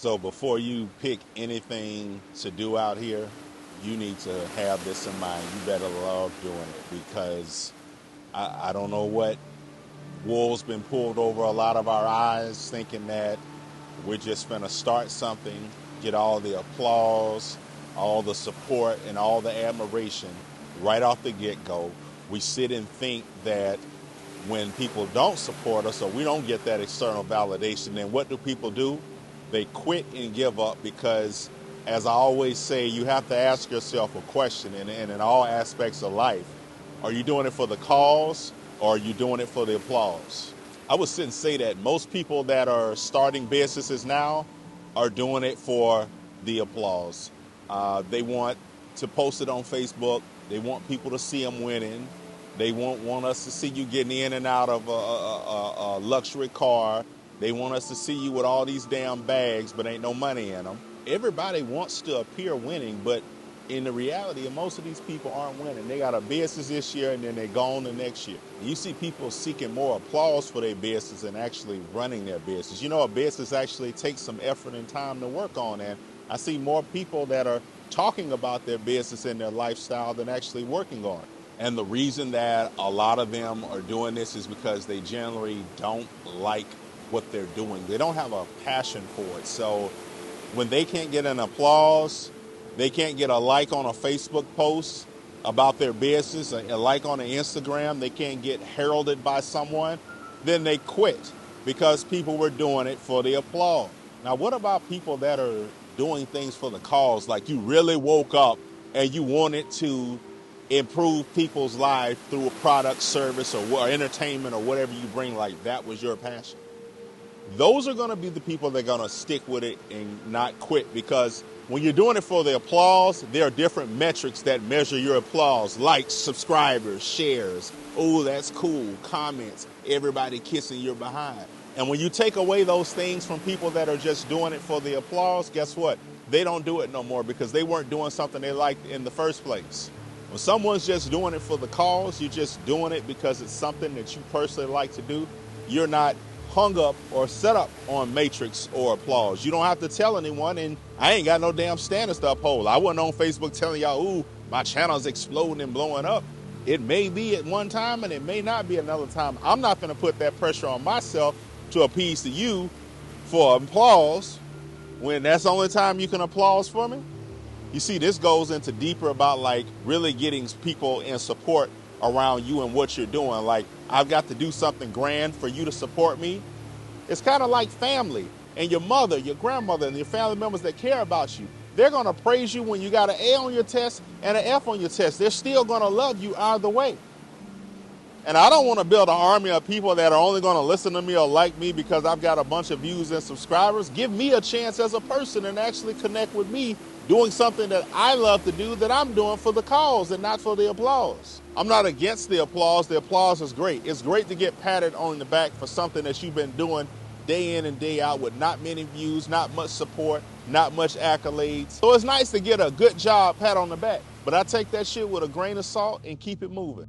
So before you pick anything to do out here, you need to have this in mind. You better love doing it, because I don't know what wool's been pulled over a lot of our eyes, thinking that we're just going to start something, get all the applause, all the support, and all the admiration right off the get-go. We sit and think that when people don't support us or we don't get that external validation, then what do people do? They quit and give up, because, as I always say, you have to ask yourself a question, and in all aspects of life. Are you doing it for the cause, or are you doing it for the applause? I would sit and say that most people that are starting businesses now are doing it for the applause. They want to post it on Facebook. They want people to see them winning. They want us to see you getting in and out of a luxury car. They want us to see you with all these damn bags, but ain't no money in them. Everybody wants to appear winning, but in the reality, most of these people aren't winning. They got a business this year, and then they're gone the next year. You see people seeking more applause for their business than actually running their business. You know, a business actually takes some effort and time to work on, and I see more people that are talking about their business and their lifestyle than actually working on it. And the reason that a lot of them are doing this is because they generally don't like what they're doing. They don't have a passion for it. So when they can't get an applause, they can't get a like on a Facebook post about their business, a like on an Instagram, they can't get heralded by someone, then they quit, because people were doing it for the applause. Now, what about people that are doing things for the cause? Like, you really woke up and you wanted to improve people's lives through a product, service, or entertainment, or whatever you bring, like that was your passion. Those are going to be the people that are going to stick with it and not quit, because when you're doing it for the applause, there are different metrics that measure your applause: likes, subscribers, shares. Oh, that's cool. Comments, everybody kissing your behind. And when you take away those things from people that are just doing it for the applause, guess what? They don't do it no more, because they weren't doing something they liked in the first place. When someone's just doing it for the cause, you're just doing it because it's something that you personally like to do. You're not hung up or set up on matrix or applause. You don't have to tell anyone, and I ain't got no damn standards to uphold. I wasn't on Facebook telling y'all, ooh, my channel's exploding and blowing up. It may be at one time, and it may not be another time. I'm not going to put that pressure on myself to appease to you for applause when that's the only time you can applause for me. You see, this goes into deeper about like really getting people in support around you and what you're doing. Like, I've got to do something grand for you to support me. It's kind of like family, and your mother, your grandmother, and your family members that care about you. They're going to praise you when you got an A on your test and an F on your test. They're still going to love you either way. And I don't want to build an army of people that are only going to listen to me or like me because I've got a bunch of views and subscribers. Give me a chance as a person and actually connect with me doing something that I love to do, that I'm doing for the cause and not for the applause. I'm not against the applause. The applause is great. It's great to get patted on the back for something that you've been doing day in and day out with not many views, not much support, not much accolades. So it's nice to get a good job pat on the back. But I take that shit with a grain of salt and keep it moving.